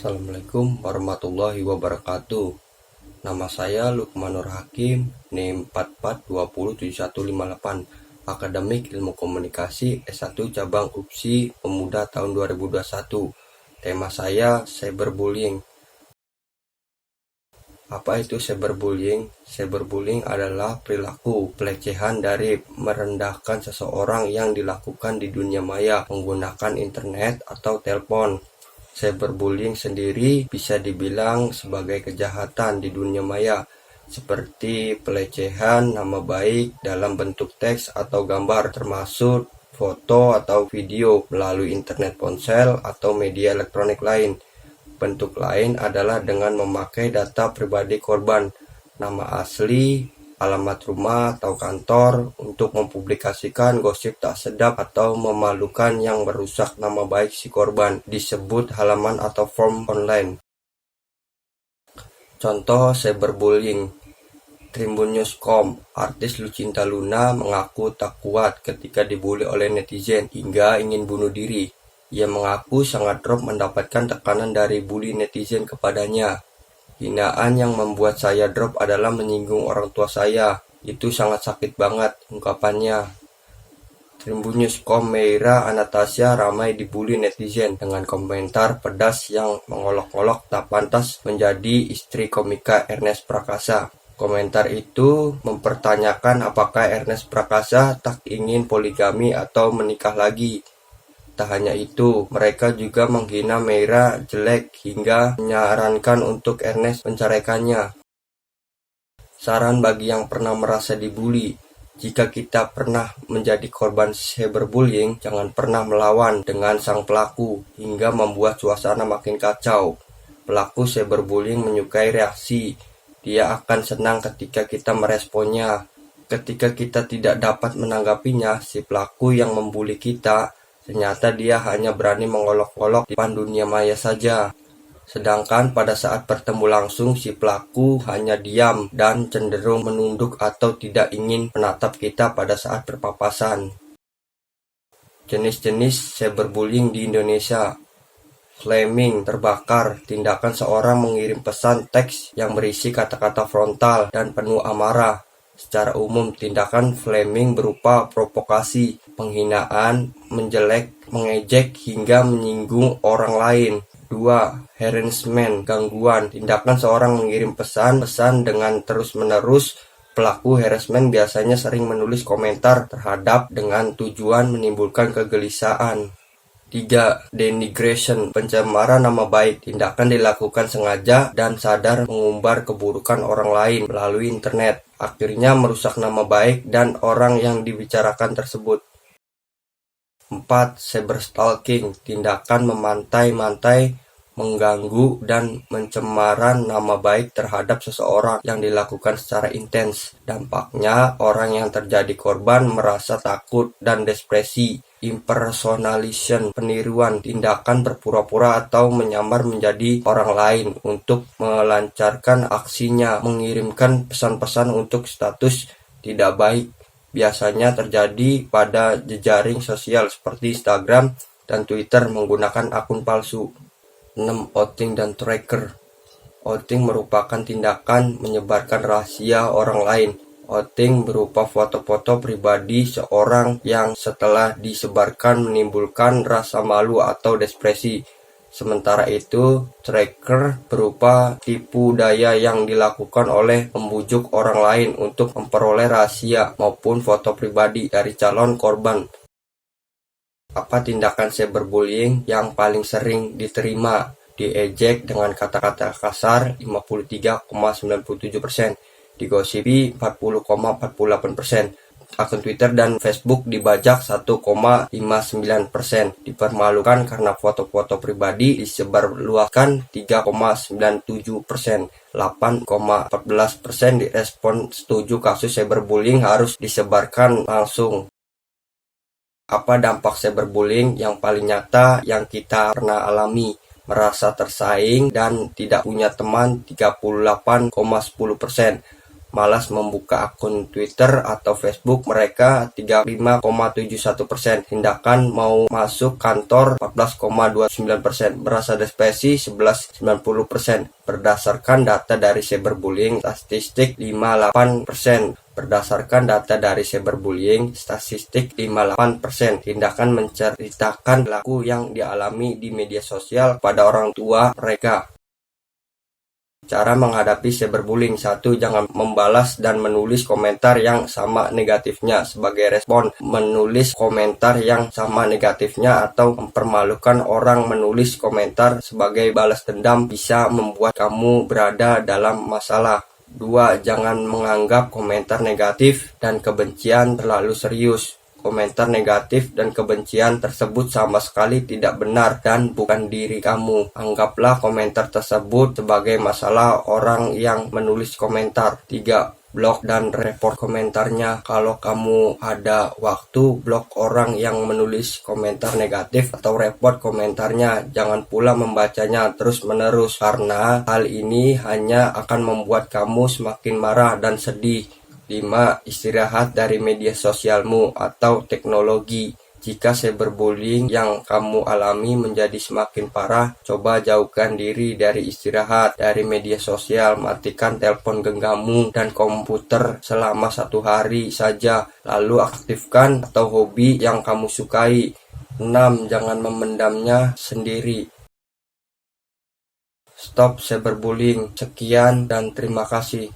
Assalamualaikum warahmatullahi wabarakatuh. Nama saya Lukmanur Hakim, NIM 44207158, Akademik Ilmu Komunikasi S1 Cabang UPSI Pemuda tahun 2021. Tema saya cyberbullying. Apa itu cyberbullying? Cyberbullying adalah perilaku pelecehan dari merendahkan seseorang yang dilakukan di dunia maya menggunakan internet atau telepon. Cyberbullying sendiri bisa dibilang sebagai kejahatan di dunia maya, seperti pelecehan nama baik dalam bentuk teks atau gambar, termasuk foto atau video melalui internet ponsel atau media elektronik lain. Bentuk lain adalah dengan memakai data pribadi korban, nama asli, alamat rumah atau kantor untuk mempublikasikan gosip tak sedap atau memalukan yang merusak nama baik si korban, disebut halaman atau form online. Contoh cyberbullying. Tribunnews.com, artis Lucinta Luna mengaku tak kuat ketika dibully oleh netizen hingga ingin bunuh diri. Ia mengaku sangat drop mendapatkan tekanan dari bully netizen kepadanya. Hinaan yang membuat saya drop adalah menyinggung orang tua saya. Itu sangat sakit banget, ungkapannya. Tribunnews.com, Meira Anastasia ramai dibully netizen dengan komentar pedas yang mengolok-olok tak pantas menjadi istri komika Ernest Prakasa. Komentar itu mempertanyakan apakah Ernest Prakasa tak ingin poligami atau menikah lagi. Tak hanya itu, mereka juga menghina Meira jelek hingga menyarankan untuk Ernest menceraikannya. Saran bagi yang pernah merasa dibully: jika kita pernah menjadi korban cyberbullying, jangan pernah melawan dengan sang pelaku hingga membuat suasana makin kacau. Pelaku cyberbullying menyukai reaksi. Dia akan senang ketika kita meresponnya. Ketika kita tidak dapat menanggapinya, si pelaku yang membuli kita, ternyata dia hanya berani mengolok-olok di depan dunia maya saja. Sedangkan pada saat bertemu langsung, si pelaku hanya diam dan cenderung menunduk atau tidak ingin menatap kita pada saat berpapasan. Jenis-jenis cyberbullying di Indonesia. Flaming, terbakar, tindakan seorang mengirim pesan teks yang berisi kata-kata frontal dan penuh amarah. Secara umum, tindakan flaming berupa provokasi, penghinaan, menjelek, mengejek, hingga menyinggung orang lain. 2. Harassment, gangguan, tindakan seorang mengirim pesan-pesan dengan terus-menerus. Pelaku harassment biasanya sering menulis komentar terhadap dengan tujuan menimbulkan kegelisahan. 3. Denigration, pencemaran nama baik, tindakan dilakukan sengaja dan sadar mengumbar keburukan orang lain melalui internet, akhirnya merusak nama baik dan orang yang dibicarakan tersebut. 4. Cyberstalking, tindakan memantai-mantai, mengganggu dan mencemaran nama baik terhadap seseorang yang dilakukan secara intens. Dampaknya, orang yang terjadi korban merasa takut dan depresi. Impersonation, peniruan, tindakan berpura-pura atau menyamar menjadi orang lain untuk melancarkan aksinya, mengirimkan pesan-pesan untuk status tidak baik. Biasanya terjadi pada jejaring sosial seperti Instagram dan Twitter menggunakan akun palsu. 6. Outing dan tracker. Outing merupakan tindakan menyebarkan rahasia orang lain. Outing berupa foto-foto pribadi seorang yang setelah disebarkan menimbulkan rasa malu atau depresi. Sementara itu, tracker berupa tipu daya yang dilakukan oleh membujuk orang lain untuk memperoleh rahasia maupun foto pribadi dari calon korban. Apa tindakan cyberbullying yang paling sering diterima? Diejek dengan kata-kata kasar 53,97%, digosipi 40,48%, akun Twitter dan Facebook dibajak 1,59%, dipermalukan karena foto-foto pribadi disebarluaskan 3,97%, 8,14% direspon setuju kasus cyberbullying harus disebarkan langsung. Apa dampak cyberbullying yang paling nyata yang kita pernah alami? Merasa tersaing dan tidak punya teman 38,10%, malas membuka akun Twitter atau Facebook mereka 35,71%, tindakan mau masuk kantor 14,29%, merasa depresi 11,90%. Berdasarkan data dari cyberbullying statistik 58%. Berdasarkan data dari cyberbullying statistik 58%, tindakan menceritakan perilaku yang dialami di media sosial pada orang tua mereka. Cara menghadapi cyberbullying: 1. Jangan membalas dan menulis komentar yang sama negatifnya. Sebagai respon, menulis komentar yang sama negatifnya atau mempermalukan orang. Menulis komentar sebagai balas dendam bisa membuat kamu berada dalam masalah. 2. Jangan menganggap komentar negatif dan kebencian terlalu serius. Komentar negatif dan kebencian tersebut sama sekali tidak benar dan bukan diri kamu. Anggaplah komentar tersebut sebagai masalah orang yang menulis komentar. 3. Blok dan report komentarnya. Kalau kamu ada waktu, blok orang yang menulis komentar negatif atau report komentarnya. Jangan pula membacanya terus-menerus, karena hal ini hanya akan membuat kamu semakin marah dan sedih. 5. Istirahat dari media sosialmu atau teknologi. Jika cyberbullying yang kamu alami menjadi semakin parah, coba jauhkan diri dari istirahat dari media sosial. Matikan telepon genggammu dan komputer selama 1 hari saja, lalu aktifkan atau hobi yang kamu sukai. 6. Jangan memendamnya sendiri. Stop cyberbullying. Sekian dan terima kasih.